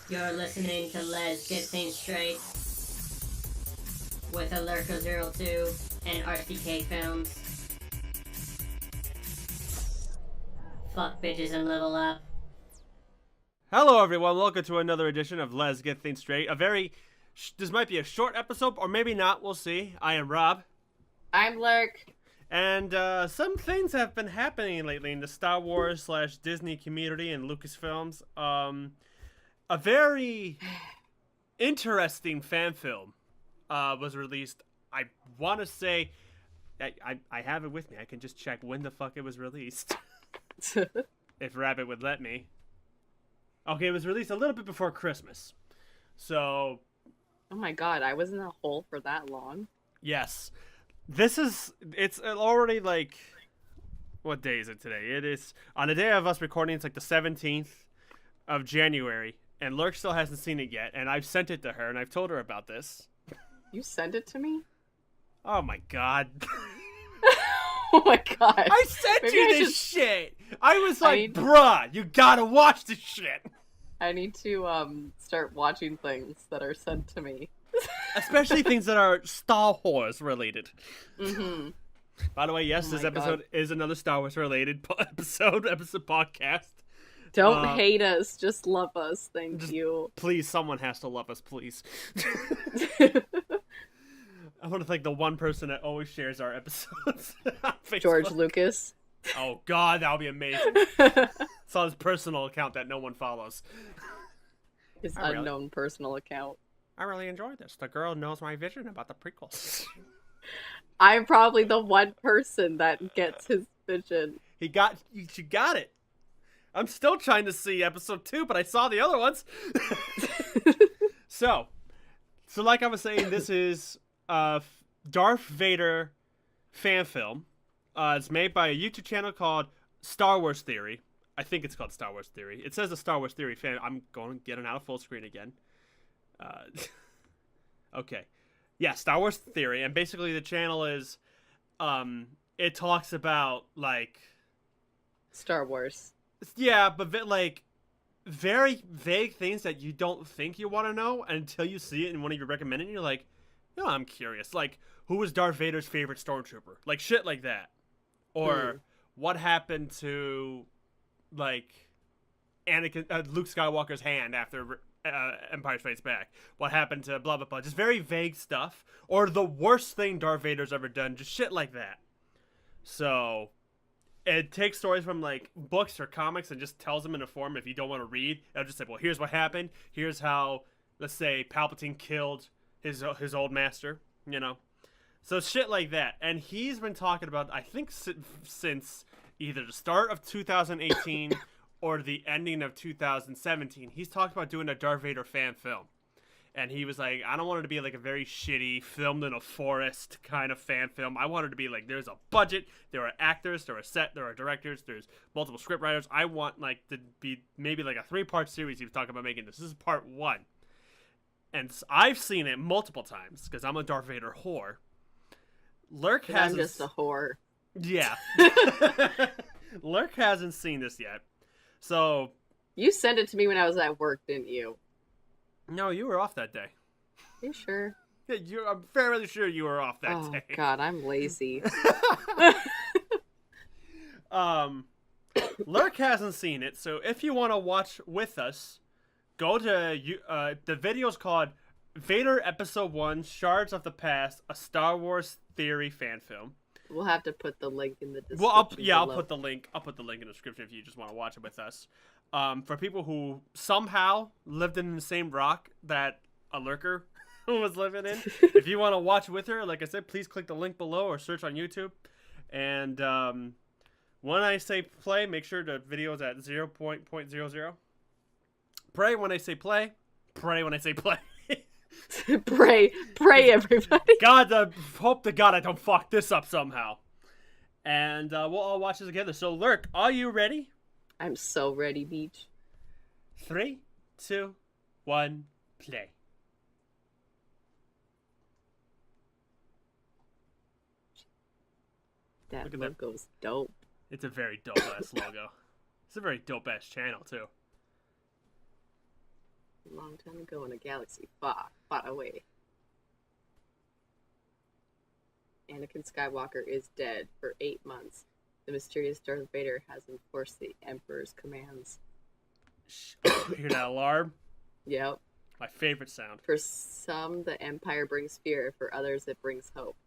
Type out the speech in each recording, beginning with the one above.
You're listening to Let's Get Things Straight with Alerco02 and RCK Films. Fuck bitches and level up. Hello everyone, welcome to another edition of Let's Get Things Straight. This might be a short episode, or maybe not, we'll see. I am Rob. I'm Lurk. And some things have been happening lately in the Star Wars / Disney community and Lucasfilms. A very interesting fan film was released. I want to say, I have it with me. I can just check when the fuck it was released. If Rabbit would let me. Okay, it was released a little bit before Christmas. So... Oh my god, I was in a hole for that long? Yes. It's already like... What day is it today? It is... On the day of us recording, it's like the 17th of January. And Lurk still hasn't seen it yet. And I've sent it to her, and I've told her about this. You sent it to me? Oh my god. Oh my god. I sent you this shit! I was like, bruh, you gotta watch this shit! I need to start watching things that are sent to me. Especially things that are Star Wars related. Mm-hmm. By the way, yes, this episode is another Star Wars related episode podcast. Don't hate us, just love us, thank you. Please, someone has to love us, please. I want to thank the one person that always shares our episodes on Facebook. George Lucas. Oh god, that would be amazing. It's on his personal account that no one follows. His unknown personal account. I really enjoyed this. The girl knows my vision about the prequels. I'm probably the one person that gets his vision. She got it. I'm still trying to see episode 2, but I saw the other ones. So like I was saying, this is Darth Vader fan film. It's made by a YouTube channel called Star Wars Theory. I think it's called Star Wars Theory. It says a Star Wars Theory fan. I'm going to get it out of full screen again. Okay. Yeah, Star Wars Theory. And basically the channel is, it talks about, like... Star Wars. Yeah, but like, very vague things that you don't think you want to know until you see it in one of your recommended, and you're like, no, I'm curious. Like, who was Darth Vader's favorite stormtrooper? Like, shit like that. Or what happened to, like, Luke Skywalker's hand after Empire Strikes Back? What happened to blah, blah, blah. Just very vague stuff. Or the worst thing Darth Vader's ever done. Just shit like that. So, it takes stories from, like, books or comics and just tells them in a form if you don't want to read. It'll just say, well, here's what happened. Here's how, let's say, Palpatine killed his old master, you know? So shit like that. And he's been talking about, I think, since either the start of 2018 or the ending of 2017, he's talked about doing a Darth Vader fan film. And he was like, I don't want it to be like a very shitty, filmed in a forest kind of fan film. I want it to be like, there's a budget, there are actors, there are set, there are directors, there's multiple script writers. I want like to be maybe like a 3-part series he was talking about making this. This is part 1. And I've seen it multiple times because I'm a Darth Vader whore. Lurk hasn't. I'm just a whore. Yeah. Lurk hasn't seen this yet. So. You sent it to me when I was at work, didn't you? No, you were off that day. You sure? Yeah, I'm fairly sure you were off that day. Oh God, I'm lazy. Lurk hasn't seen it, so if you want to watch with us, go to the video's called Vader Episode 1, Shards of the Past, a Star Wars Theory fan film. We'll have to put the link in the description. Well, I'll put the link in the description if you just want to watch it with us. For people who somehow lived in the same rock that a lurker was living in, if you want to watch with her, like I said, please click the link below or search on YouTube. And when I say play, make sure the video is at 0.00. Pray when I say play. Pray when I say play. pray, everybody. God, hope to God I don't fuck this up somehow. And we'll all watch this together. So, Lurk, are you ready? I'm so ready, Beach. 3, 2, 1, play. That logo's dope. It's a very dope-ass logo. It's a very dope-ass channel, too. A long time ago in a galaxy far, far away. Anakin Skywalker is dead for 8 months. The mysterious Darth Vader has enforced the Emperor's commands. Hear that alarm? Yep. My favorite sound. For some, the Empire brings fear. For others, it brings hope.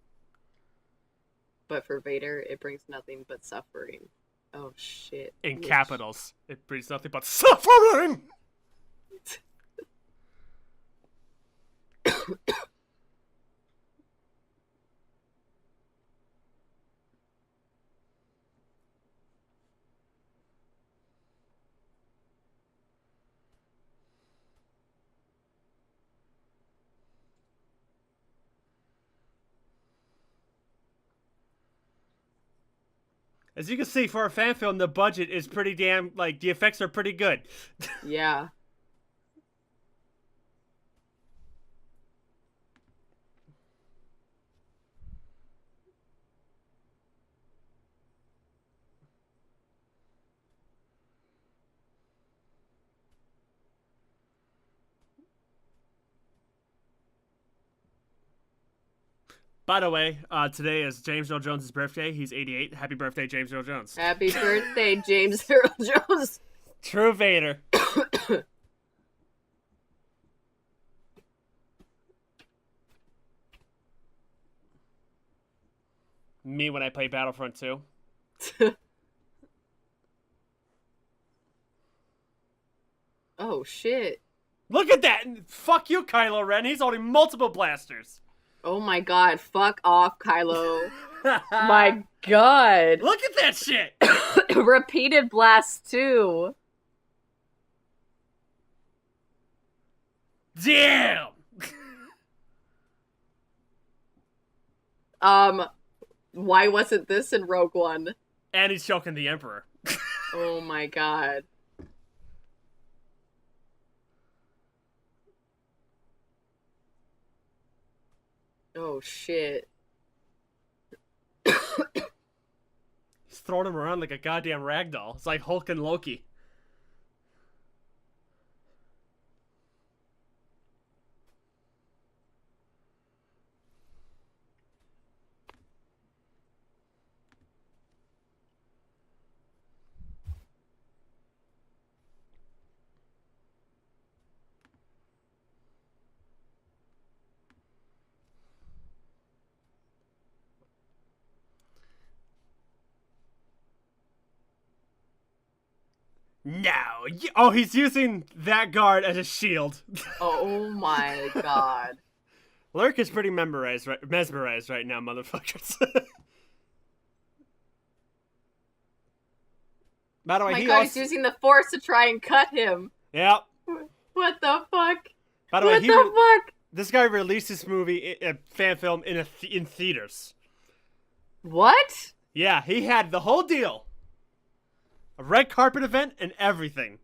But for Vader, it brings nothing but suffering. Oh, shit. In capitals. It brings nothing but suffering! As you can see, for a fan film, the budget is pretty damn, like, the effects are pretty good. Yeah. By the way, today is James Earl Jones' birthday. He's 88. Happy birthday, James Earl Jones. Happy birthday, James Earl Jones. True Vader. Me when I play Battlefront 2. Oh, shit. Look at that! Fuck you, Kylo Ren. He's holding multiple blasters. Oh my god, fuck off, Kylo. My god. Look at that shit! Repeated blasts, too. Damn! Why wasn't this in Rogue One? And he's choking the Emperor. Oh my god. Oh shit. He's throwing him around like a goddamn ragdoll. It's like Hulk and Loki. No. Oh, he's using that guard as a shield. Oh my god. Lurk is pretty mesmerized right now, motherfuckers. By the way, Oh my he god, also... he's using the Force to try and cut him. Yep. What the fuck? By the way, What the fuck? This guy released this movie, a fan film, in theaters. What? Yeah, he had the whole deal. A red carpet event and everything.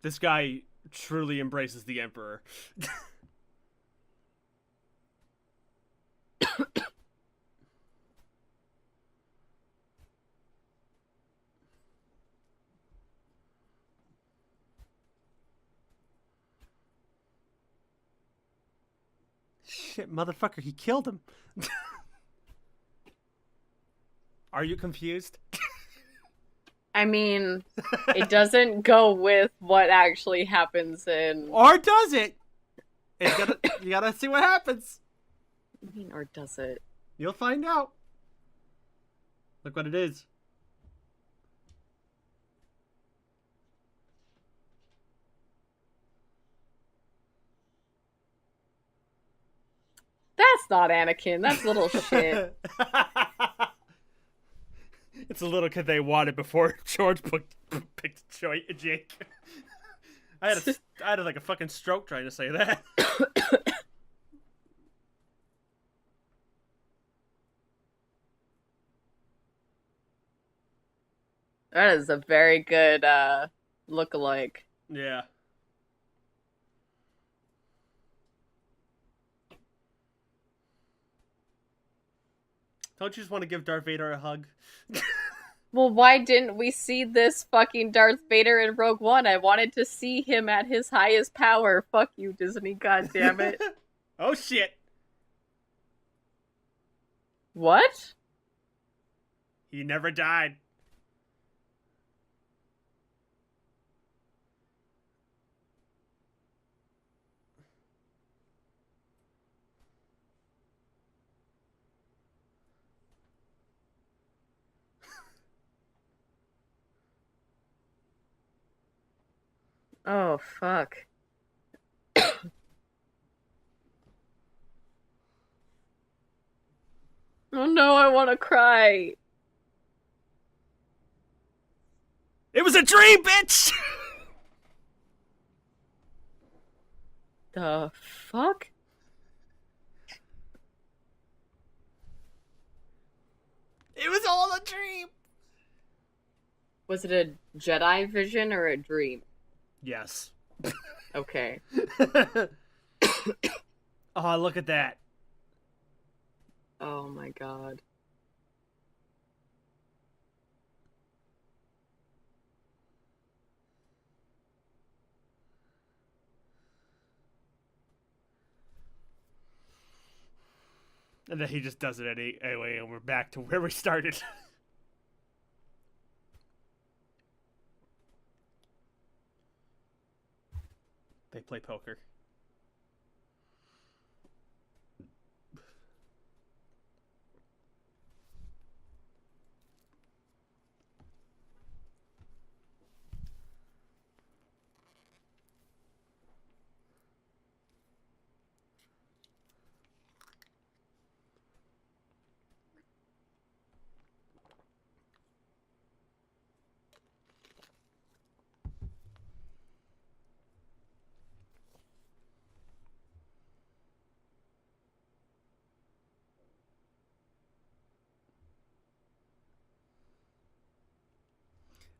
This guy truly embraces the Emperor. Shit, motherfucker, he killed him. Are you confused? I mean, it doesn't go with what actually happens in... Or does it? You gotta see what happens. I mean, or does it? You'll find out. Look what it is. That's not Anakin. That's little shit. It's a little kid they wanted before George picked Jake. I had like a fucking stroke trying to say that. That is a very good look-alike. Yeah. Don't you just want to give Darth Vader a hug? Well, why didn't we see this fucking Darth Vader in Rogue One? I wanted to see him at his highest power. Fuck you, Disney, god damn it. Oh shit. What? He never died. Oh, fuck. Oh no, I want to cry. It was a dream, bitch! The fuck? It was all a dream! Was it a Jedi vision or a dream? Yes. Okay. Oh, look at that. Oh my god. And then he just does it anyway, and we're back to where we started. They play poker.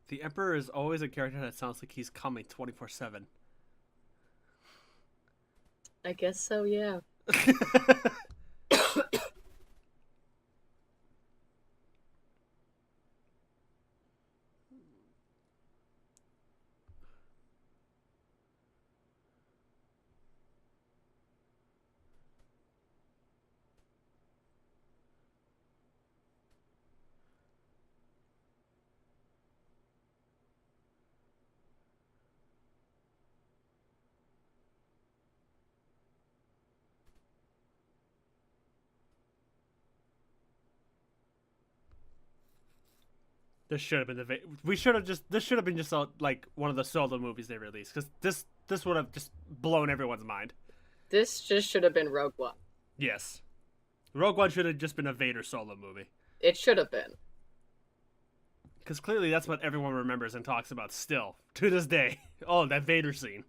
The Emperor is always a character that sounds like he's coming 24/7. I guess so, yeah. This should have been this should have been just like one of the solo movies they released, because this would have just blown everyone's mind. This just should have been Rogue One. Yes. Rogue One should have just been a Vader solo movie. It should have been. Because clearly that's what everyone remembers and talks about still, to this day. Oh, that Vader scene.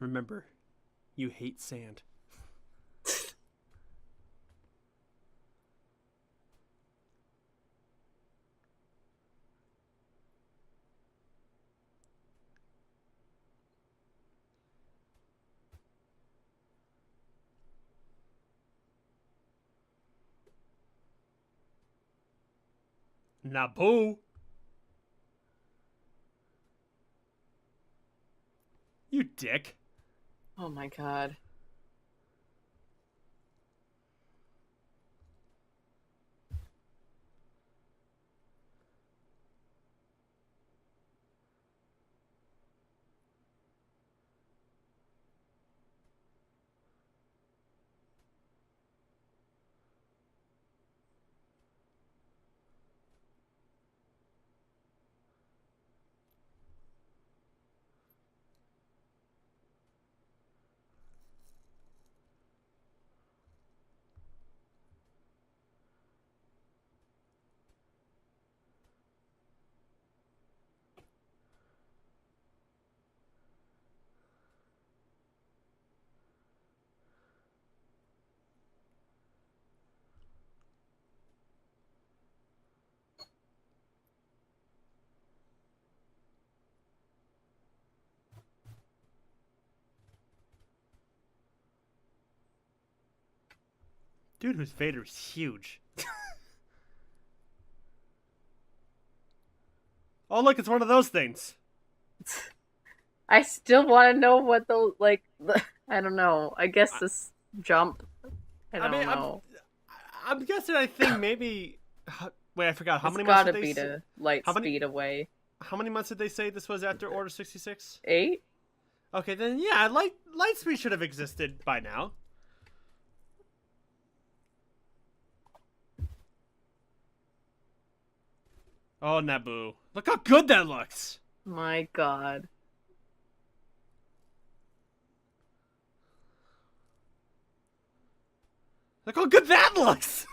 Remember, you hate sand. Naboo. You dick. Oh my god. Dude who's Vader is huge. Oh, look, it's one of those things. I still want to know what the I don't know. I guess this jump. I don't know. I'm guessing. I think maybe. Wait, I forgot. How It's many months gotta did be they? to light speed away. How many months did they say this was after Order 66? 8? Okay, then yeah, light speed should have existed by now. Oh, Naboo. Look how good that looks! My god. Look how good that looks!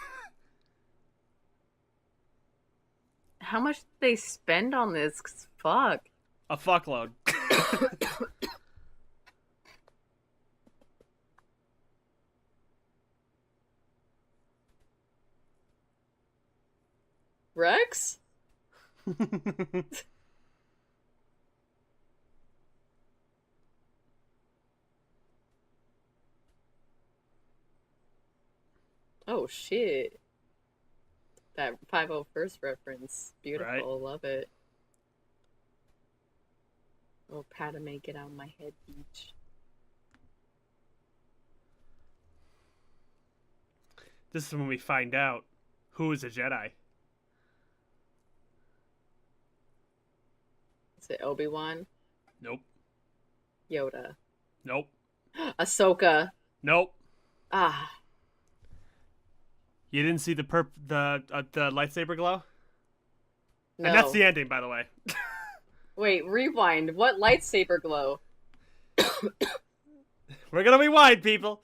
How much did they spend on this? 'Cause fuck. A fuckload. Rex? Oh shit. That 501st reference. Beautiful. Right. Love it. Oh, Padme, get out of my head, beach. This is when we find out who is a Jedi. Is it Obi-Wan? Nope. Yoda. Nope. Ahsoka. Nope. Ah. You didn't see the lightsaber glow? No. And that's the ending, by the way. Wait, rewind. What lightsaber glow? We're gonna rewind, people.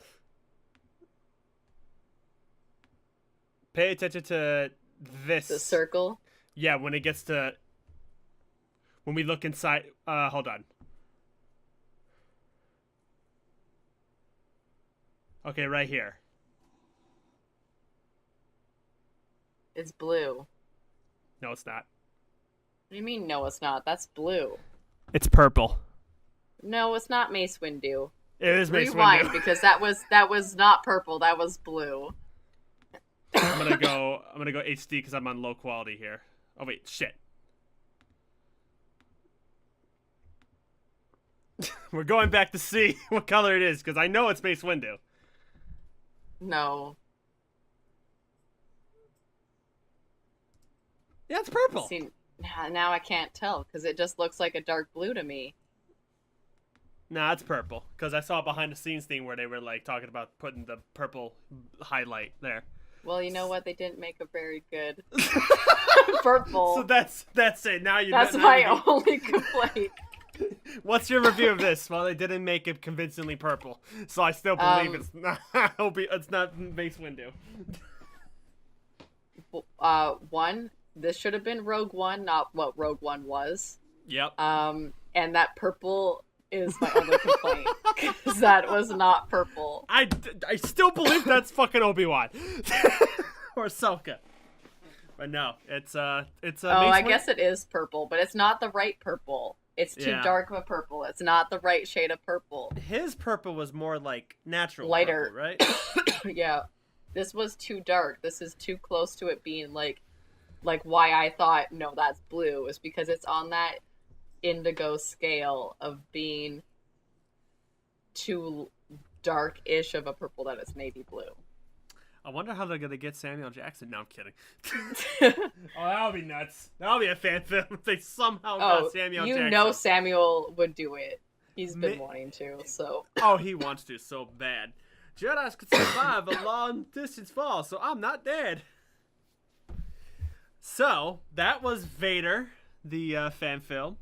Pay attention to this. The circle? Yeah, when it gets to... When we look inside... hold on. Okay, right here. It's blue. No, it's not. What do you mean, no, it's not? That's blue. It's purple. No, it's not Mace Windu. It is Mace Rewind, Windu. because that was not purple. That was blue. I'm gonna go HD because I'm on low quality here. Oh wait, shit. We're going back to see what color it is because I know it's Mace Windu. No. Yeah, it's purple. See, now I can't tell because it just looks like a dark blue to me. Nah, it's purple because I saw a behind the scenes thing where they were like talking about putting the purple highlight there. Well, you know what? They didn't make a very good purple. So that's it. Now you. That's my only complaint. What's your review of this? Well, they didn't make it convincingly purple, so I still believe it's not. It's not Mace Windu. One. This should have been Rogue One, not what Rogue One was. Yep. And that purple is my only complaint because that was not purple. I still believe that's fucking Obi-Wan or Ahsoka, but no, it's Oh, I guess it is purple, but it's not the right purple. It's too dark of a purple. It's not the right shade of purple. His purple was more like natural, lighter, purple, right? Yeah, this was too dark. This is too close to it being like why I thought no, that's blue is because it's on that indigo scale of being too dark-ish of a purple that it's navy blue. I wonder how they're gonna get Samuel Jackson. No, I'm kidding. Oh, that would be nuts. That would be a fan film if they somehow got Samuel Jackson. You know Samuel would do it. He's been wanting to, so. Oh, he wants to so bad. Jedi's could survive a long-distance fall, so I'm not dead. So, that was Vader, the fan film.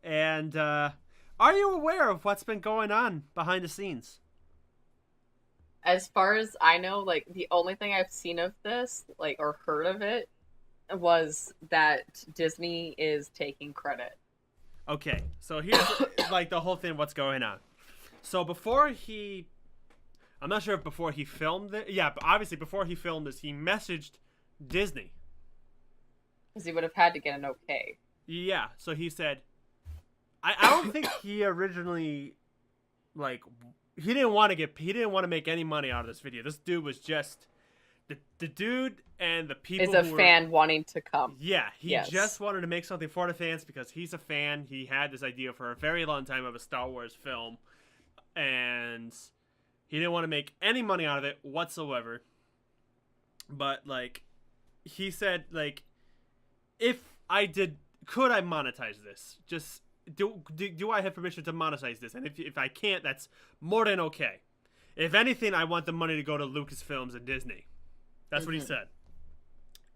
And are you aware of what's been going on behind the scenes? As far as I know, the only thing I've seen of this, or heard of it, was that Disney is taking credit. Okay, so here's, the whole thing, what's going on. So I'm not sure if before he filmed it. Yeah, but obviously before he filmed this, he messaged Disney. Because he would have had to get an okay. Yeah, so he said, I don't think he originally, he didn't want to make any money out of this video. This dude was just the dude and the people Is a who fan wanting to come. Yeah, he Yes. just wanted to make something for the fans because he's a fan. He had this idea for a very long time of a Star Wars film, and he didn't want to make any money out of it whatsoever. But like, he said, like, if I did, could I monetize this? Just do I have permission to monetize this? And if I can't, that's more than okay. If anything, I want the money to go to Lucasfilms and Disney. That's what he said.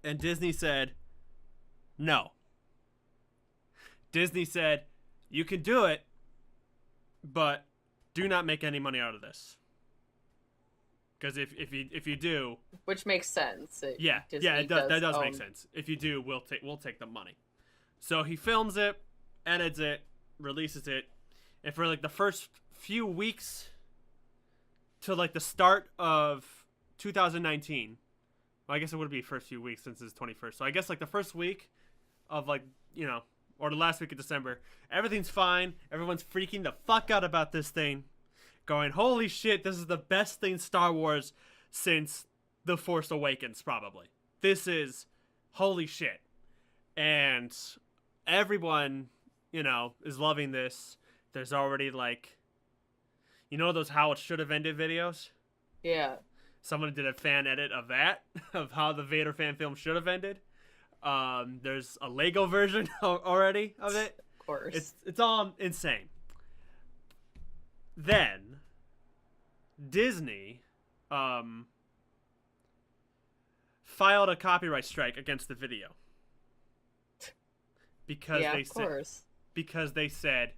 And Disney said, no. Disney said, you can do it, but do not make any money out of this. Because if you do, which makes sense. That does make sense. If you do, we'll take the money. So he films it, edits it, releases it, and for like the first few weeks to like the start of 2019. Well, I guess it would be first few weeks since it's 21st. So I guess like the first week of like, you know, or the last week of December, everything's fine. Everyone's freaking the fuck out about this thing. Going, holy shit, this is the best thing Star Wars since The Force Awakens, probably. This is holy shit. And everyone, you know, is loving this. There's already like, you know those how it should have ended videos? Yeah. Someone did a fan edit of that, of how the Vader fan film should have ended. There's a Lego version already of it. Of course. It's all insane. Then, Disney filed a copyright strike against the video. Because they said,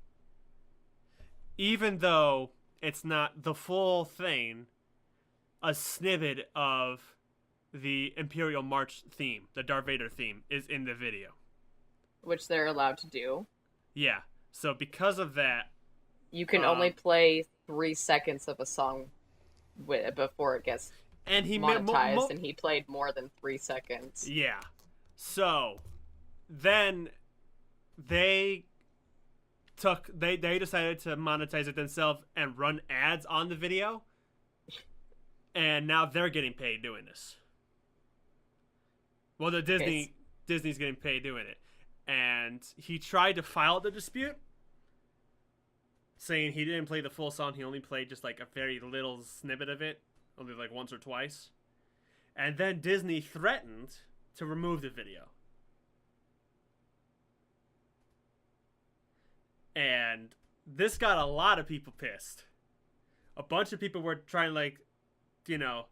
even though it's not the full thing, a snippet of the Imperial March theme, the Darth Vader theme, is in the video. Which they're allowed to do. Yeah. So because of that, you can only play 3 seconds of a song before it gets monetized, and he played more than 3 seconds. Yeah. So then they decided to monetize it themselves and run ads on the video. And now they're getting paid doing this. Well, Disney's getting paid doing it. And he tried to file the dispute, saying he didn't play the full song. He only played just like a very little snippet of it, only like once or twice. And then Disney threatened to remove the video. And this got a lot of people pissed. A bunch of people were trying to, like, you know,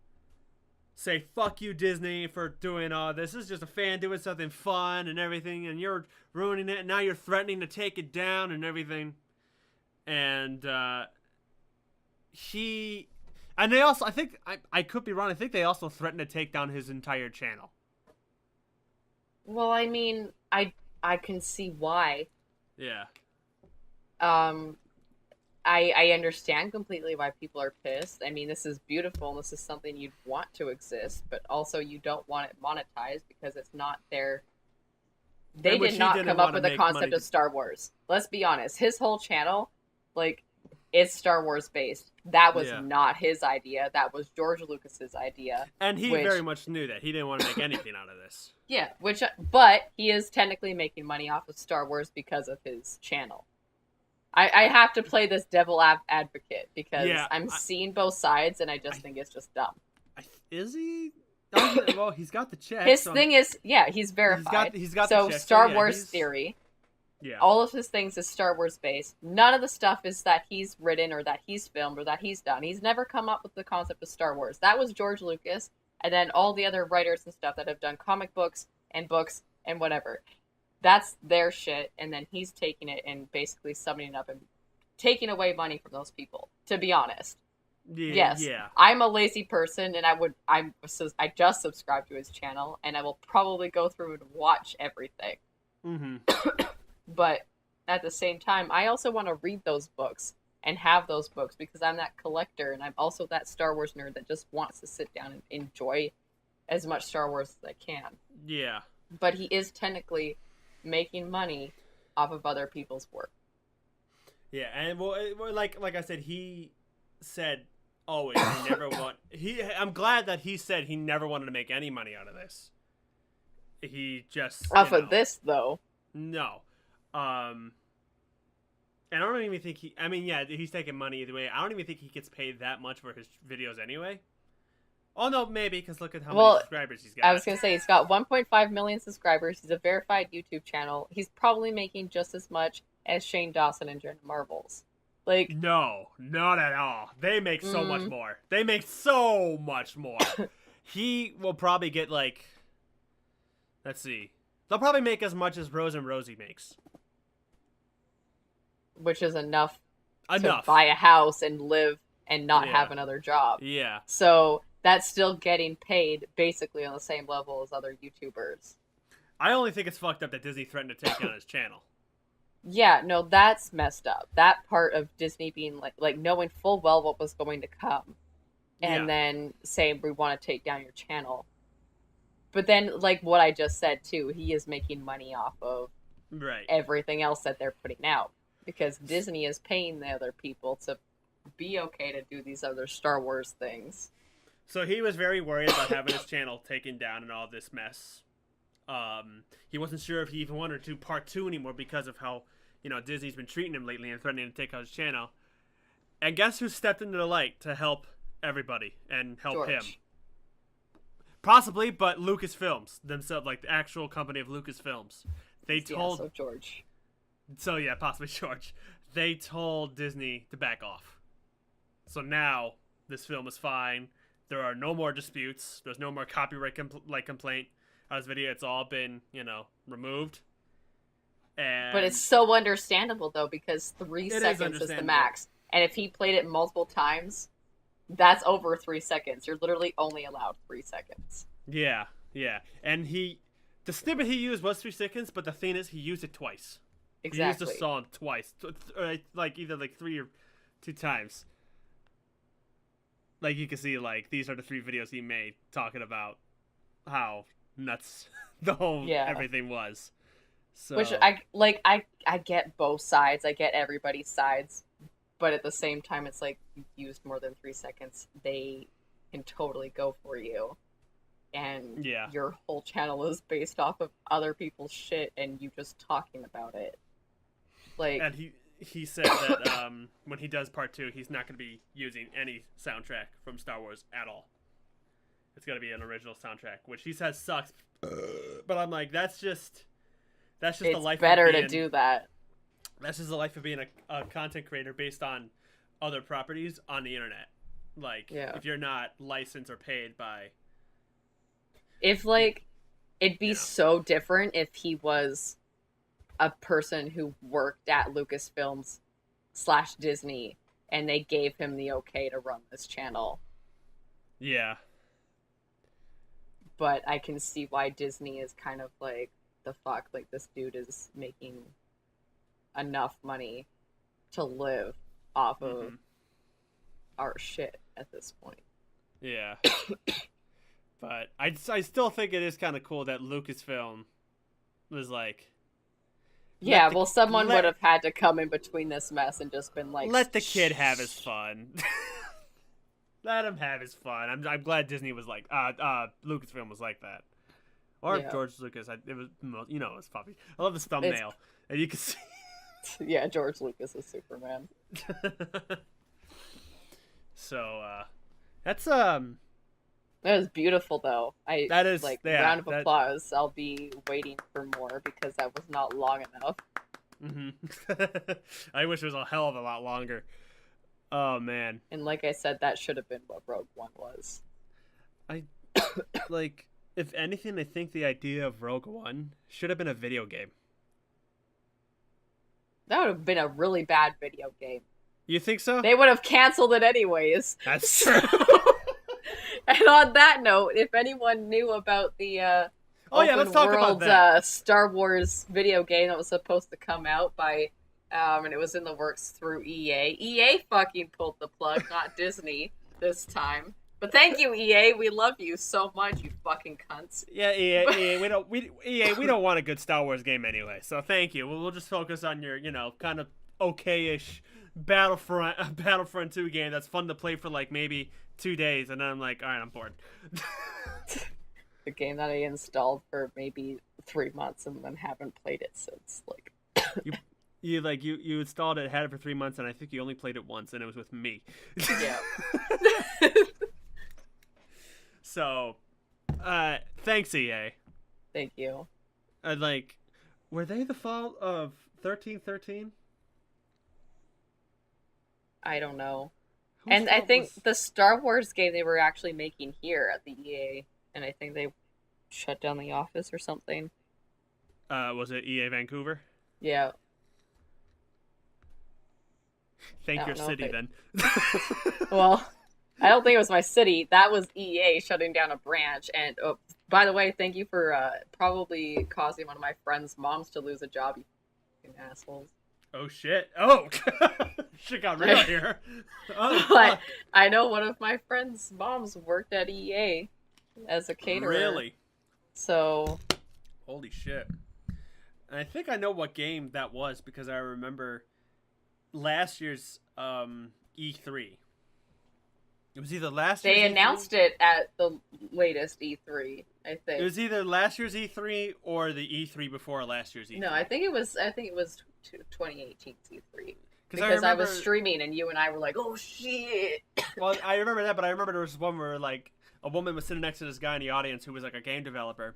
say, fuck you, Disney, for doing all this. This is just a fan doing something fun and everything, and you're ruining it, and now you're threatening to take it down and everything. And they also, I think, I could be wrong, I think they also threatened to take down his entire channel. Well, I mean, I can see why. Yeah. I understand completely why people are pissed. I mean, this is beautiful, and this is something you'd want to exist, but also you don't want it monetized because it's not their... They did not come up with the concept of Star Wars. Let's be honest. His whole channel, like, it's Star Wars based. That was not his idea. That was George Lucas's idea. And he very much knew that. He didn't want to make anything out of this. Yeah, but he is technically making money off of Star Wars because of his channel. I have to play this devil advocate because I'm seeing both sides, and I just think it's just dumb. Is he? Oh, well, he's got the check. His thing is, he's verified. He's got so the check. Star Wars theory. Yeah. All of his things is Star Wars based. None of the stuff is that he's written or that he's filmed or that he's done. He's never come up with the concept of Star Wars. That was George Lucas, and then all the other writers and stuff that have done comic books and whatever. That's their shit, and then he's taking it and basically summing it up and taking away money from those people, to be honest. Yes. I'm a lazy person, and I just subscribed to his channel, and I will probably go through and watch everything. Mm-hmm. But at the same time, I also want to read those books and have those books because I'm that collector, and I'm also that Star Wars nerd that just wants to sit down and enjoy as much Star Wars as I can. Yeah. But he is technically making money off of other people's work. Yeah, and well, like I said, he said, Always. He never want. I'm glad that he said he never wanted to make any money out of this. He just Off of this, though. No. And I don't even think he. I mean, yeah, he's taking money either way. I don't even think he gets paid that much for his videos anyway. Oh no, maybe because look at how many subscribers he's got. I was gonna say he's got 1.5 million subscribers. He's a verified YouTube channel. He's probably making just as much as Shane Dawson and Jenna Marbles. Like, no, not at all. They make so much more. They make so much more. He will probably get like, let's see, they'll probably make as much as Rose and Rosie makes, which is enough to buy a house and live and not have another job. Yeah. So that's still getting paid basically on the same level as other YouTubers. I only think it's fucked up that Disney threatened to take down his channel. Yeah, no, that's messed up. That part of Disney being like knowing full well what was going to come, and then saying we want to take down your channel. But then, like what I just said too, he is making money off of everything else that they're putting out, because Disney is paying the other people to be okay to do these other Star Wars things. So he was very worried about having his channel taken down and all this mess. He wasn't sure if he even wanted to do part 2 anymore because of how, Disney's been treating him lately and threatening to take out his channel. And guess who stepped into the light to help everybody and help him? Possibly, but Lucasfilms themselves, like the actual company of Lucasfilms. They told... so George. So yeah, possibly George. They told Disney to back off. So now, this film is fine. There are no more disputes. There's no more copyright complaint on this video. It's all been, removed. But it's so understandable, though, because 3 seconds is the max. And if he played it multiple times, that's over 3 seconds. You're literally only allowed 3 seconds. Yeah. And the snippet he used was 3 seconds, but the thing is, he used it twice. Exactly. He used the song twice. Either 3 or 2 times. Like, you can see, these are the 3 videos he made talking about how nuts the whole everything was. So. Which, I get both sides. I get everybody's sides. But at the same time, it's like, you've used more than 3 seconds. They can totally go for you. And your whole channel is based off of other people's shit and you just talking about it. And he said that when he does part 2, he's not going to be using any soundtrack from Star Wars at all. It's going to be an original soundtrack, which he says sucks. But I'm like, that's just the life. It's better to do that. That's just the life of being a content creator based on other properties on the internet. If you're not licensed or paid by. If it'd be so different if he was a person who worked at Lucasfilms / Disney and they gave him the okay to run this channel. Yeah. But I can see why Disney is kind of like, the fuck, this dude is making enough money to live off of our shit at this point. Yeah. But I still think it is kind of cool that Lucasfilm was like... Yeah, someone would have had to come in between this mess and just been like... Let the kid have his fun. Let him have his fun. I'm glad Disney was like... Lucasfilm was like that. Or George Lucas. It was puppy. I love this thumbnail. And you can see... Yeah, George Lucas is Superman. So, that's... That was beautiful, though. That is round of applause. I'll be waiting for more because that was not long enough. Mm-hmm. I wish it was a hell of a lot longer. Oh man! And like I said, that should have been what Rogue One was. If anything, I think the idea of Rogue One should have been a video game. That would have been a really bad video game. You think so? They would have canceled it anyways. That's true. And on that note, if anyone knew about the let's talk about that. Star Wars video game that was supposed to come out by, and it was in the works through EA. EA fucking pulled the plug, not Disney this time. But thank you, EA. We love you so much, you fucking cunts. Yeah, EA, we don't want a good Star Wars game anyway. So thank you. We'll just focus on your, kind of okay-ish Battlefront 2 game that's fun to play for like maybe 2 days, and then I'm like, all right, I'm bored. The game that I installed for maybe 3 months and then haven't played it since. Like, you installed it, had it for 3 months, and I think you only played it once, and it was with me. yeah. So, thanks EA. Thank you. Like, were they the fault of 1313? I don't know. Whose And I fault think was- the Star Wars game they were actually making here at the EA, and I think they shut down the office or something. was it EA Vancouver? Yeah. Thank I your don't know if city, they- then. Well, I don't think it was my city. That was EA shutting down a branch. And oh, by the way, thank you for probably causing one of my friends' moms to lose a job, you fucking assholes. Oh, shit. Oh! Shit got real here. Oh, But fuck. I know one of my friends' moms worked at EA as a caterer. Really? So, Holy shit. And I think I know what game that was because I remember last year's E3. It was either last year's they E3 announced it at the latest E3, I think. It was either last year's E3 or the E3 before last year's E3. No, I think it was 2018's E3. Because I I remember, was streaming and you and I were like, oh shit. well, I remember that, but I remember there was one where like a woman was sitting next to this guy in the audience who was like a game developer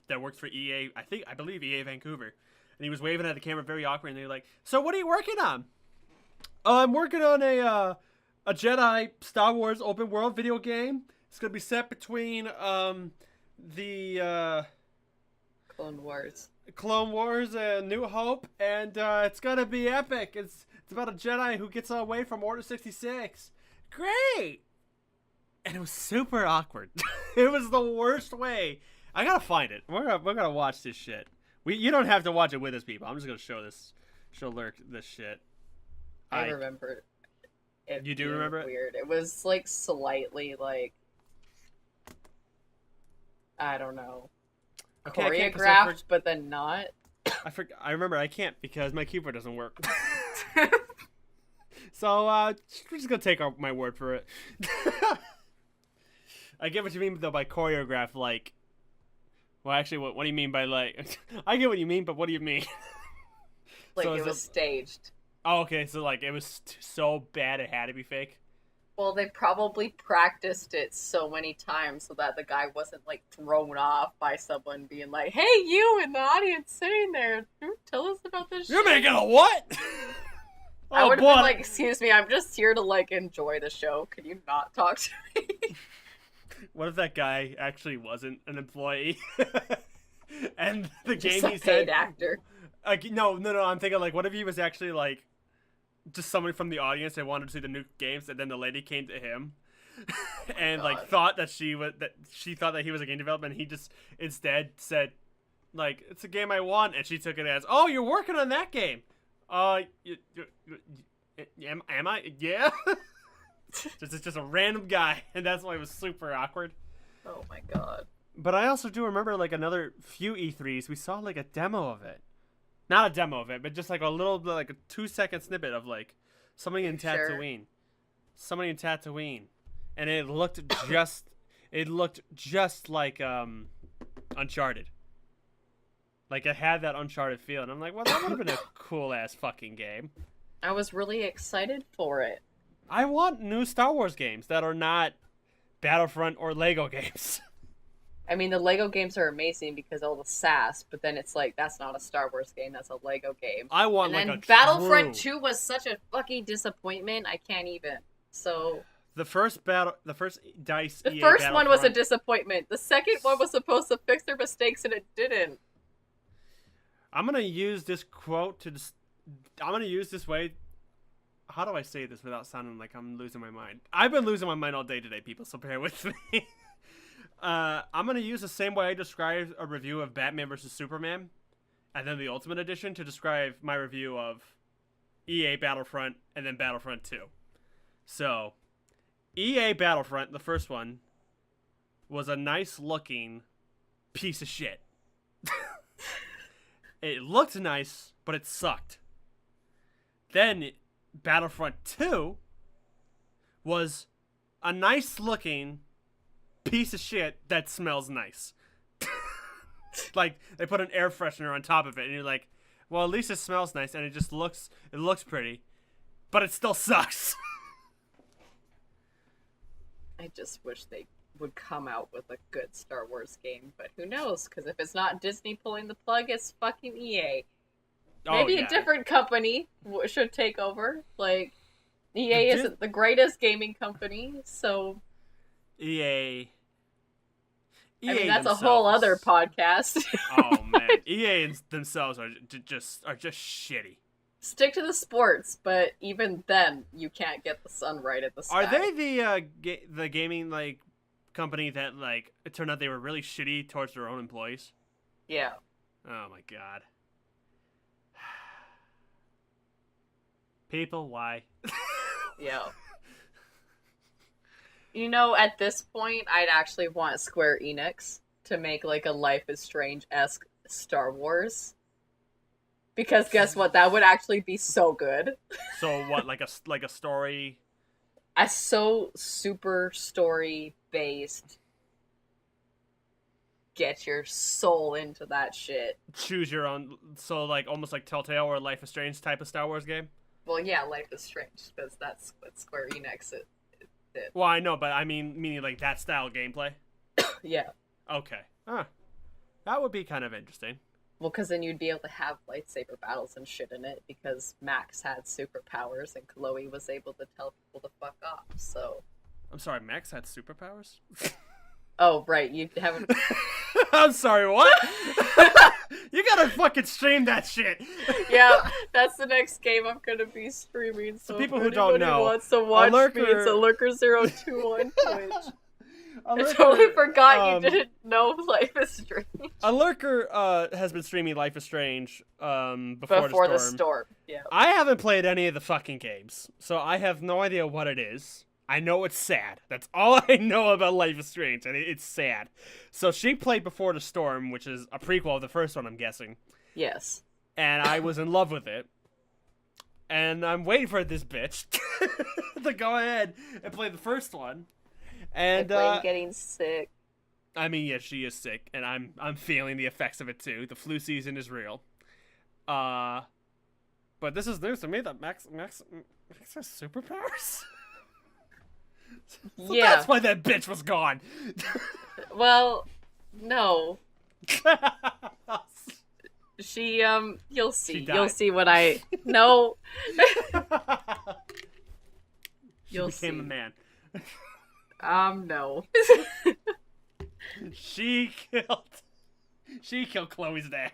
that worked for EA. I believe EA Vancouver, and he was waving at the camera very awkward. And they were like, "So what are you working on?" I'm working on a Jedi Star Wars open world video game. It's gonna be set between the Clone Wars and New Hope, and it's gonna be epic. It's about a Jedi who gets away from Order 66. Great! And it was super awkward. It was the worst way. I gotta find it. We're gonna watch this shit. You don't have to watch it with us, people. I'm just gonna show Lurk this shit. I remember it. You do remember it? Weird. It was like slightly like, I don't know, Okay, I can't 'cause choreographed, but then not. I remember I can't because my keyboard doesn't work. So we're just gonna take my word for it. I get what you mean though by choreograph. Like, well, actually, what do you mean by like? I get what you mean, but what do you mean? Like So it is was staged. Oh, okay. So like it was so bad it had to be fake. Well, they probably practiced it so many times so that the guy wasn't like thrown off by someone being like, "Hey, you in the audience sitting there, tell us about this." You're shit. making a what? I Oh, would have boy. been like, "Excuse me, I'm just here to like enjoy the show. Can you not talk to me?" What if that guy actually wasn't an employee? And the Just game a he said, paid actor. No. I'm thinking like, what if he was actually like, just someone from the audience that wanted to see the new games, and then the lady came to him, and like God. thought that she thought that he was a game developer, and he just instead said, like, it's a game I want, and she took it as, oh, you're working on that game. Am I? Yeah. just a random guy, and that's why it was super awkward. Oh my god. But I also do remember like another few E3s we saw like a demo of it, not a demo of it, but just like a little like a 2-second snippet of like somebody in Sure. Tatooine, and it looked just like Uncharted. Like it had that Uncharted feel, and I'm like, well, that would have been a cool ass fucking game. I was really excited for it. I want new Star Wars games that are not Battlefront or Lego games. I mean, the Lego games are amazing because all the sass, but then it's like, that's not a Star Wars game, that's a Lego game. I want And like then a Battlefront true... 2 was such a fucking disappointment, I can't even. So, The first DICE the EA first one was a Battlefront- disappointment. The second one was supposed to fix their mistakes and it didn't. I'm gonna use this quote to I'm gonna use this way. How do I say this without sounding like I'm losing my mind? I've been losing my mind all day today, people, so bear with me. I'm gonna use the same way I described a review of Batman vs Superman, and then the Ultimate Edition to describe my review of EA Battlefront and then Battlefront 2. So, EA Battlefront, the first one, was a nice looking piece of shit. It looked nice, but it sucked. Then Battlefront 2 was a nice looking piece of shit that smells nice. Like, they put an air freshener on top of it, and you're like, well, at least it smells nice, and it looks pretty, but it still sucks. I just wish they would come out with a good Star Wars game, but who knows? Because if it's not Disney pulling the plug, it's fucking EA. Maybe a different company should take over. Like, EA isn't the greatest gaming company, so... EA, I mean, that's a whole other podcast. Oh man, EA themselves are just shitty. Stick to the sports, but even then, you can't get the sun right at the sky. Are they the gaming like company that like it turned out they were really shitty towards their own employees? Yeah. Oh my god. People, why? Yeah. You know, at this point, I'd actually want Square Enix to make, like, a Life is Strange-esque Star Wars. Because guess what? That would actually be so good. So what, like a story? A so super story-based. Get your soul into that shit. Choose your own, so like almost like Telltale or Life is Strange type of Star Wars game? Well, yeah, Life is Strange, because that's what Square Enix did. Well, I know, but I mean, meaning like that style gameplay? Yeah. Okay. Huh. That would be kind of interesting. Well, because then you'd be able to have lightsaber battles and shit in it, because Max had superpowers and Chloe was able to tell people to fuck off, so... I'm sorry, Max had superpowers? Oh, right, you haven't... I'm sorry, what? You gotta fucking stream that shit. Yeah, that's the next game I'm gonna be streaming. So people if who don't know, wants to watch me, it's a Lurker02 on Twitch. I totally forgot you didn't know Life is Strange. A Lurker has been streaming Life is Strange before the storm. Yeah. I haven't played any of the fucking games, so I have no idea what it is. I know it's sad. That's all I know about Life is Strange, and it's sad. So she played Before the Storm, which is a prequel of the first one, I'm guessing. Yes. And I was in love with it. And I'm waiting for this bitch to go ahead and play the first one. And getting sick. I mean, yeah, she is sick, and I'm feeling the effects of it too. The flu season is real. But this is news to me that Max has superpowers. So yeah. That's why that bitch was gone. Well, no. She you'll see. You'll see what I no. You'll became a man. No. She killed Chloe's dad.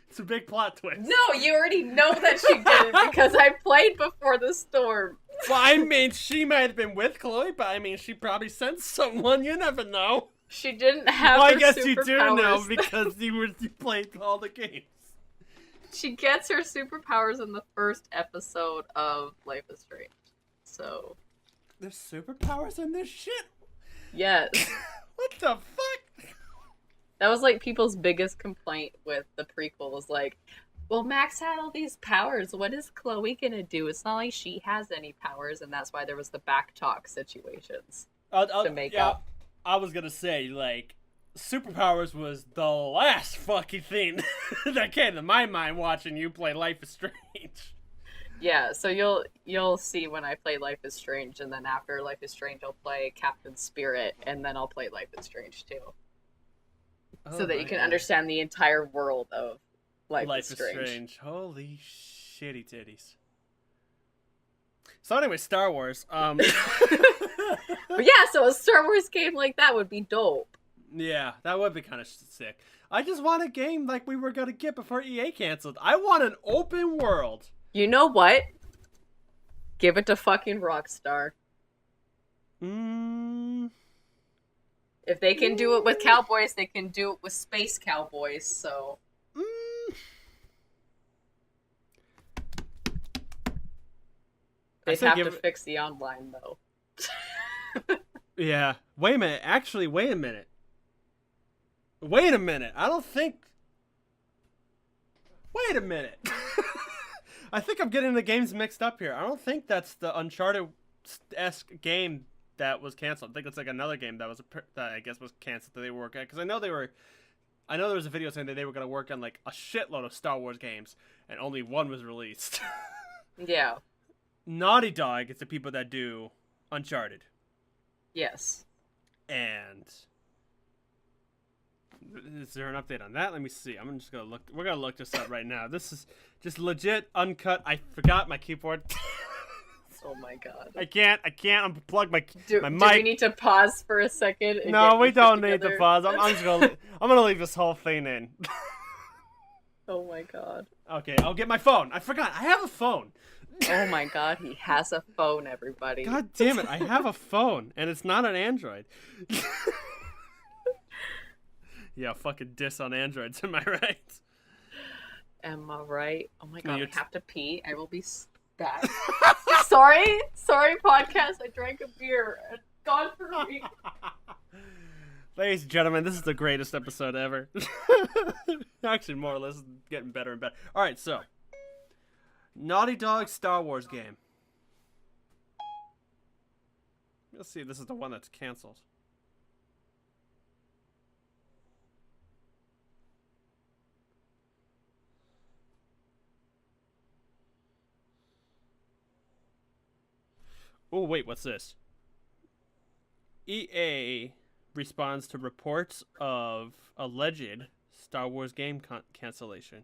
It's a big plot twist. No, you already know that she did it because I played Before the Storm. Well, I mean, she might have been with Chloe, but I mean, she probably sent someone. You never know. She didn't have. Well, her I guess you do superpowers. know because you played all the games. She gets her superpowers in the first episode of Life is Strange. So. There's superpowers in this shit? Yes. What the fuck? That was like people's biggest complaint with the prequel was like, well, Max had all these powers. What is Chloe gonna do? It's not like she has any powers, and that's why there was the backtalk situations to make up. I was gonna say, like, superpowers was the last fucking thing that came to my mind watching you play Life is Strange. Yeah, so you'll see when I play Life is Strange, and then after Life is Strange, I'll play Captain Spirit, and then I'll play Life is Strange too. Oh, so that you can understand the entire world of Life is Strange. Holy shitty titties. So anyway, Star Wars. But yeah, so a Star Wars game like that would be dope. Yeah, that would be kind of sick. I just want a game like we were gonna get before EA canceled. I want an open world. You know what? Give it to fucking Rockstar. If they can do it with cowboys, they can do it with space cowboys, so... They'd have to fix the online, though. Yeah. Wait a minute. Actually, wait a minute. Wait a minute. I don't think... Wait a minute. I think I'm getting the games mixed up here. I don't think that's the Uncharted-esque game that was canceled. I think it's like another game that I guess was canceled that they were working at. Because I know there was a video saying that they were going to work on like a shitload of Star Wars games, and only one was released. Yeah. Naughty Dog is the people that do Uncharted. Yes. And is there an update on that? Let me see. I'm just gonna look. We're gonna look this up right now. This is just legit uncut. I forgot my keyboard. Oh my god. I can't unplug my mic. Do we need to pause for a second? And No, get we this don't need together? to pause. I'm gonna leave this whole thing in. Oh my god. Okay, I'll get my phone. I forgot. I have a phone. Oh my god, he has a phone, everybody. God damn it! I have a phone, and it's not an Android. Yeah, fucking diss on Androids. Am I right? Am I right? Oh my god, you're I have to pee. I will be back. sorry, podcast. I drank a beer. It's gone for me. Ladies and gentlemen, this is the greatest episode ever. Actually, more or less, getting better and better. All right, so Naughty Dog Star Wars game. Let's see if this is the one that's canceled. Oh, wait, what's this? EA responds to reports of alleged Star Wars game cancellation.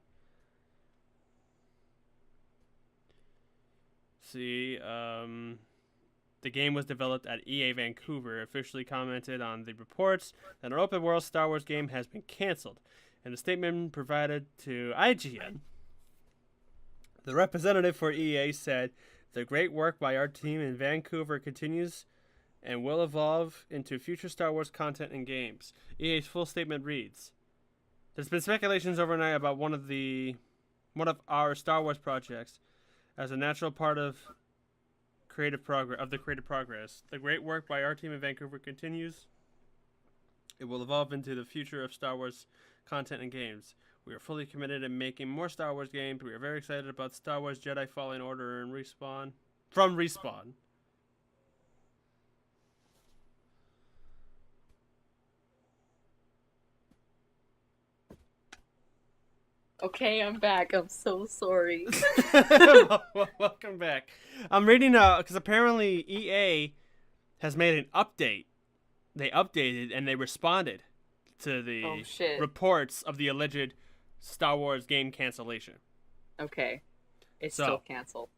See, the game was developed at EA Vancouver, officially commented on the reports that an open-world Star Wars game has been canceled. In a statement provided to IGN, the representative for EA said, "The great work by our team in Vancouver continues and will evolve into future Star Wars content and games." EA's full statement reads, "There's been speculations overnight about one of our Star Wars projects as a natural part of the creative progress. The great work by our team in Vancouver continues. It will evolve into the future of Star Wars content and games. We are fully committed in making more Star Wars games. We are very excited about Star Wars Jedi Fallen Order and Respawn." From Respawn. Okay, I'm back. I'm so sorry. Welcome back. I'm reading because apparently EA has made an update. They updated and they responded to the reports of the alleged Star Wars game cancellation. Okay. It's still canceled.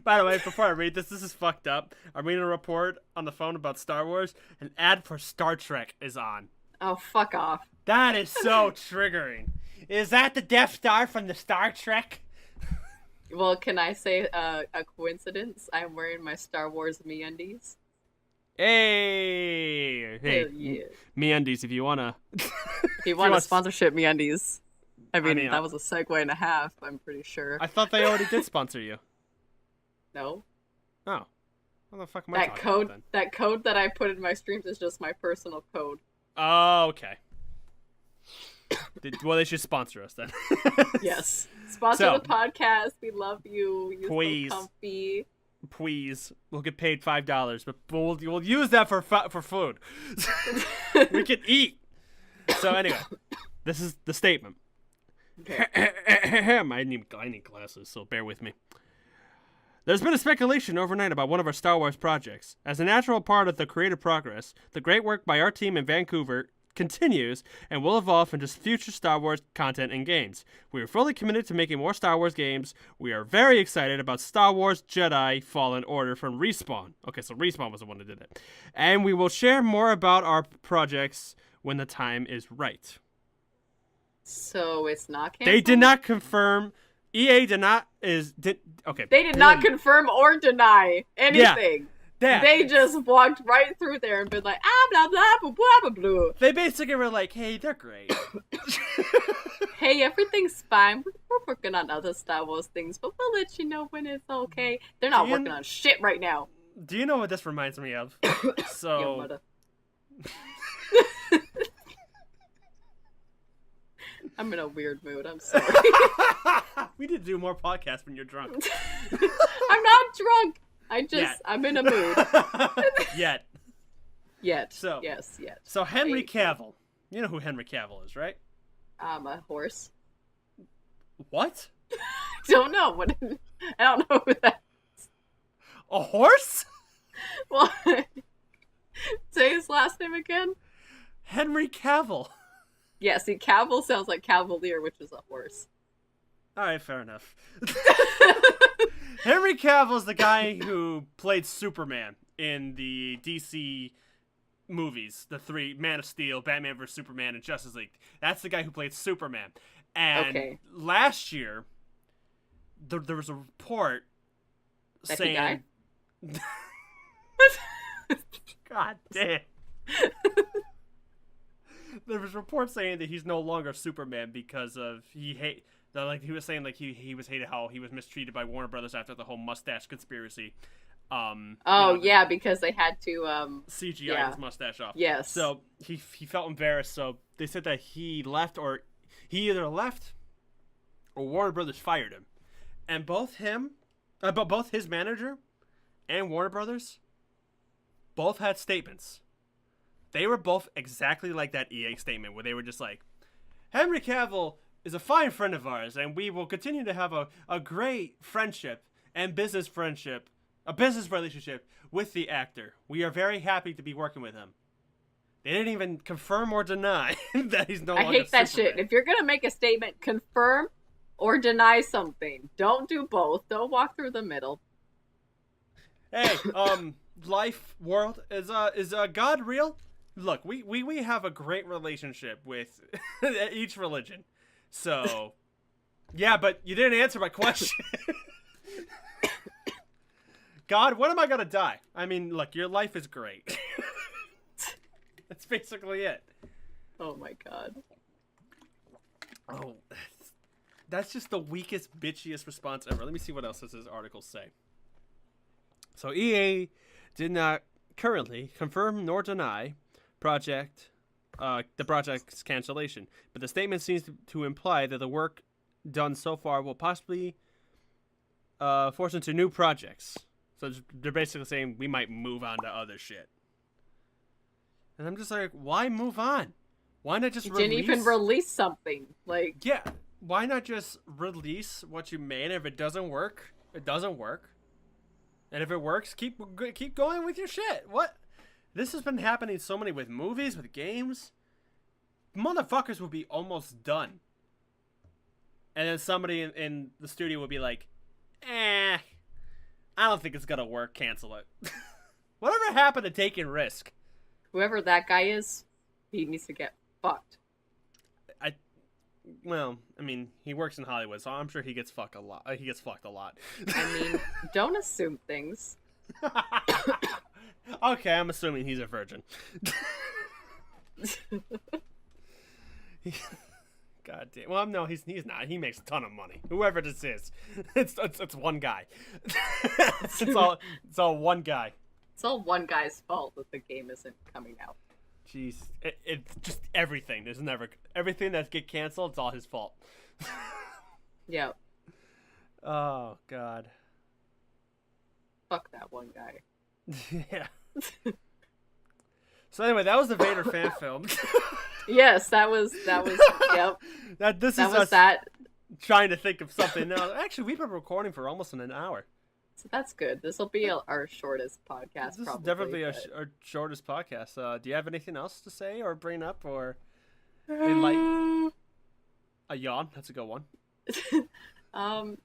By the way, before I read this is fucked up. I'm reading a report on the phone about Star Wars. An ad for Star Trek is on. Oh, fuck off. That is so triggering. Is that the Death Star from the Star Trek? Well, can I say a coincidence? I'm wearing my Star Wars MeUndies. Hey, yeah. MeUndies, if you wanna. If you want a sponsorship, MeUndies. I mean, that was a segue and a half. I'm pretty sure. I thought they already did sponsor you. No. Oh, what the fuck am I talking about then? That code that I put in my streams is just my personal code. Oh, okay. Well, they should sponsor us then. Yes. Sponsor the podcast. We love you. You're please. So comfy. Please. We'll get paid $5, but we'll use that for food. We can eat. So anyway, this is the statement. Okay. I need glasses, so bear with me. There's been a speculation overnight about one of our Star Wars projects. As a natural part of the creative progress, the great work by our team in Vancouver continues and will evolve into future Star Wars content and games. We are fully committed to making more Star Wars games. We are very excited about Star Wars Jedi Fallen Order from Respawn. Okay, so Respawn was the one that did it. And we will share more about our projects when the time is right. So it's not canceled? They did not confirm. EA did not okay. They did not confirm or deny anything. Yeah. They just walked right through there and been like, blah, blah, blah, blah, blah, blah. They basically were like, hey, they're great. Hey, everything's fine. We're working on other Star Wars things, but we'll let you know when it's okay. They're not working on shit right now. Do you know what this reminds me of? So... I'm in a weird mood. I'm sorry. We need to do more podcasts when you're drunk. I'm not drunk. I'm in a mood. Yet. So, yes, yet. So Henry Cavill. You know who Henry Cavill is, right? A horse. What? Don't know. I don't know who that is. A horse? What? Say his last name again. Henry Cavill. Yeah, see, Cavill sounds like Cavalier, which is a horse. Alright, fair enough. Henry Cavill's the guy who played Superman in the DC movies. The three, Man of Steel, Batman vs. Superman, and Justice League. That's the guy who played Superman. And last year, there was a report that saying... God damn. There was reports saying that he's no longer Superman because of he was saying like he was hated how he was mistreated by Warner Brothers after the whole mustache conspiracy. Because they had to CGI his mustache off. Yes. So he felt embarrassed. So they said that he either left or Warner Brothers fired him, and both his manager and Warner Brothers both had statements. They were both exactly like that EA statement where they were just like, Henry Cavill is a fine friend of ours, and we will continue to have a great friendship and business relationship with the actor. We are very happy to be working with him. They didn't even confirm or deny that he's no longer I hate that Superman. shit. If you're going to make a statement, confirm or deny something. Don't do both. Don't walk through the middle. Hey, life, world, is God real? Look, we have a great relationship with each religion. So, yeah, but you didn't answer my question. God, when am I going to die? I mean, look, your life is great. That's basically it. Oh my god. Oh, that's just the weakest, bitchiest response ever. Let me see what else does this article say. So EA did not currently confirm nor deny the project's cancellation, but the statement seems to imply that the work done so far will possibly force into new projects. So they're basically saying we might move on to other shit. And I'm just like, why move on? Why not just didn't even release something? Like, yeah, why not just release what you made? If it doesn't work, it doesn't work. And if it works, keep going with your shit. What? This has been happening so many with movies, with games. Motherfuckers will be almost done. And then somebody in the studio will be like, I don't think it's gonna work, cancel it. Whatever happened to taking risk? Whoever that guy is, he needs to get fucked. Well, I mean, he works in Hollywood, so I'm sure he gets fucked a lot. I mean, don't assume things. Okay, I'm assuming he's a virgin. God damn. Well, no, he's not. He makes a ton of money. Whoever this is, it's one guy. it's all one guy. It's all one guy's fault that the game isn't coming out. Jeez, it's just everything. There's never everything that get canceled. It's all his fault. Yeah. Oh God. Fuck that one guy. Yeah. So anyway, that was the Vader fan film. Yes, that was. Yep. That was us trying to think of something else. Actually, we've been recording for almost an hour. So that's good. This will be our shortest podcast. This probably, is definitely our shortest podcast. Do you have anything else to say or bring up or enlighten? A yawn. That's a good one.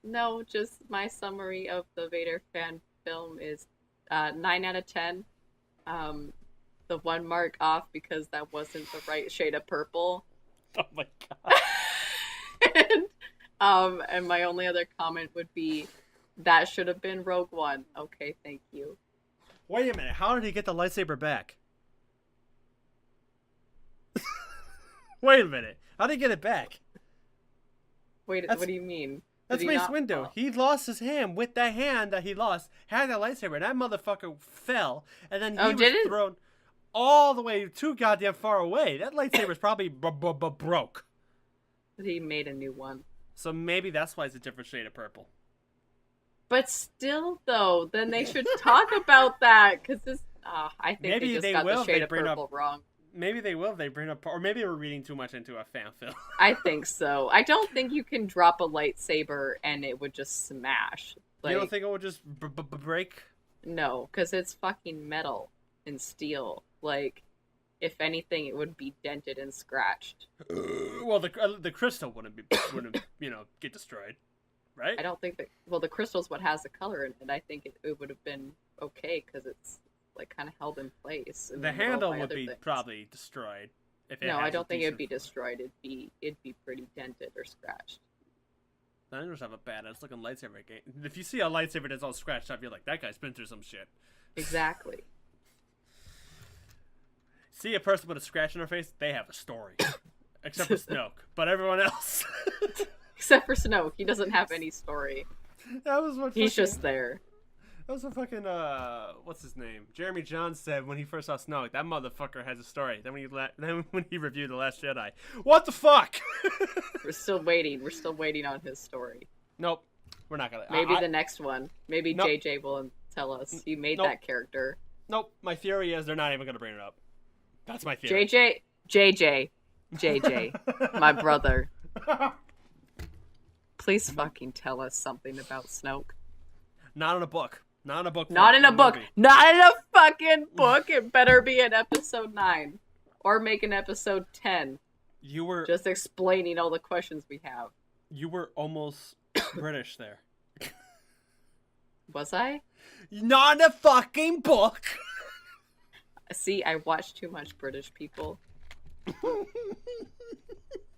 No, just my summary of the Vader fan film is 9 out of 10. The one mark off because that wasn't the right shade of purple. Oh my god. And my only other comment would be that should have been Rogue One. Okay, thank you. Wait a minute. How did he get the lightsaber back? Wait a minute. How did he get it back? Wait, what do you mean? That's Mace Windu. He lost his hand with that hand that he lost. Had that lightsaber. And that motherfucker fell. And then he was thrown all the way too goddamn far away. That lightsaber's probably broke. He made a new one. So maybe that's why it's a different shade of purple. But still, though, then they should talk about that, because this... I think Maybe they they just got will the if shade they of bring purple wrong. Maybe they will if they bring up... Or maybe we're reading too much into a fan film. I think so. I don't think you can drop a lightsaber and it would just smash. You don't think it would just break? No, because it's fucking metal and steel. Like, if anything, it would be dented and scratched. Well, the crystal wouldn't get destroyed, right? I don't think that... Well, the crystal's what has the color in it. I think it would have been okay, because it's, like, kind of held in place. The handle would be probably destroyed. No, I don't think it'd be destroyed. It'd be pretty dented or scratched. I just have a badass looking lightsaber game. If you see a lightsaber that's all scratched up, you're like, that guy's been through some shit. Exactly. See a person with a scratch on their face, they have a story. Except for Snoke. But everyone else. Except for Snoke. He doesn't have any story. That was what He's just there. That was a fucking, what's his name? Jeremy Johns said when he first saw Snoke, that motherfucker has a story. Then when he reviewed The Last Jedi, what the fuck? We're still waiting. We're still waiting on his story. Nope. We're not gonna. Maybe the next one. Maybe nope. JJ will tell us he made nope. that character. Nope. My theory is they're not even gonna bring it up. That's my theory. JJ, my brother. Please fucking tell us something about Snoke. Not in a book. Not in a book. Not in a book. Not in a fucking book. It better be in episode 9. Or make an episode 10. You were... Just explaining all the questions we have. You were almost British there. Was I? Not in a fucking book! See, I watch too much British people.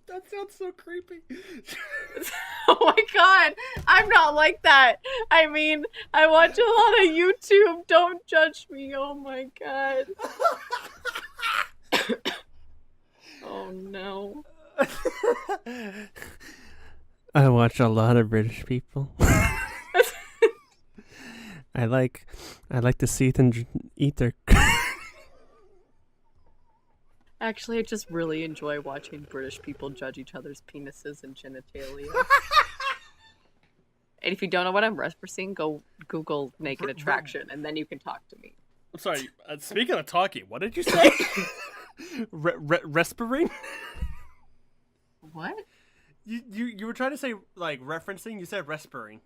That sounds so creepy. Oh my god, I'm not like that. I mean, I watch a lot of YouTube. Don't judge me. Oh my god. Oh no. I watch a lot of British people. I like to see them eat their... Actually, I just really enjoy watching British people judge each other's penises and genitalia. And if you don't know what I'm referencing, go Google naked attraction, and then you can talk to me. I'm sorry, speaking of talking, what did you say? Respiring? What? You were trying to say, like, referencing? You said respiring.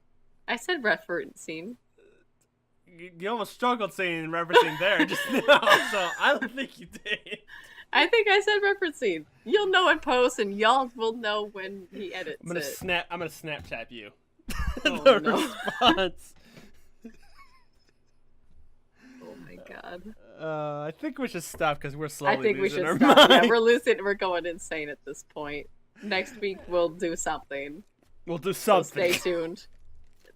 I said referencing. You almost struggled saying referencing there just now, so I don't think you did. I think I said referencing. You'll know in post, and y'all will know when he edits I'm gonna it. I'm gonna Snapchat you. Oh, the no. response. Oh my god. I think we should stop because we're slowly I think we losing should our stop. mind. Yeah, we're losing. We're going insane at this point. Next week we'll do something. We'll do So something. stay tuned.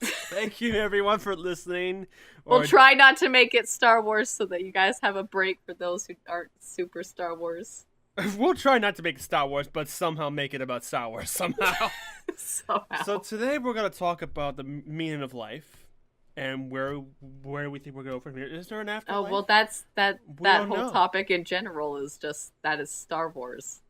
Thank you everyone for listening. We'll try not to make it Star Wars so that you guys have a break for those who aren't super Star Wars. We'll try not to make it Star Wars, but somehow make it about Star Wars somehow. Somehow. So today we're gonna talk about the meaning of life and where we think we're going from here. Is there an afterlife? Oh well, that don't whole know. topic in general is just that is Star Wars.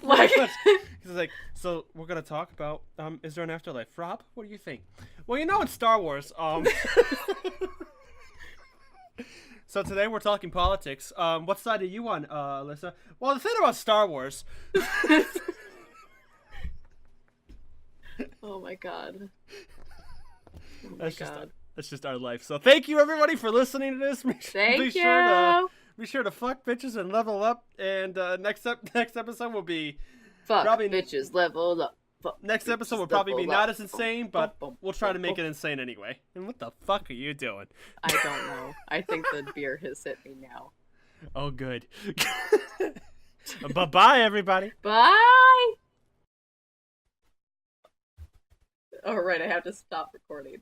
Like, it's like, so we're gonna talk about is there an afterlife? Rob, what do you think? Well, you know, in Star Wars, so today we're talking politics. What side are you on, Alyssa? Well, the thing about Star Wars. Oh my god. Oh my That's god. That's just our life. So thank you everybody for listening to this. Thank you. Be sure to fuck bitches and level up. And next episode will be Fuck probably bitches, level up. Fuck next bitches, episode will probably be level not up. as insane, but we'll try to make it insane anyway. And what the fuck are you doing? I don't know. I think the beer has hit me now. Oh, good. Bye-bye, everybody. Bye! Alright, I have to stop recording.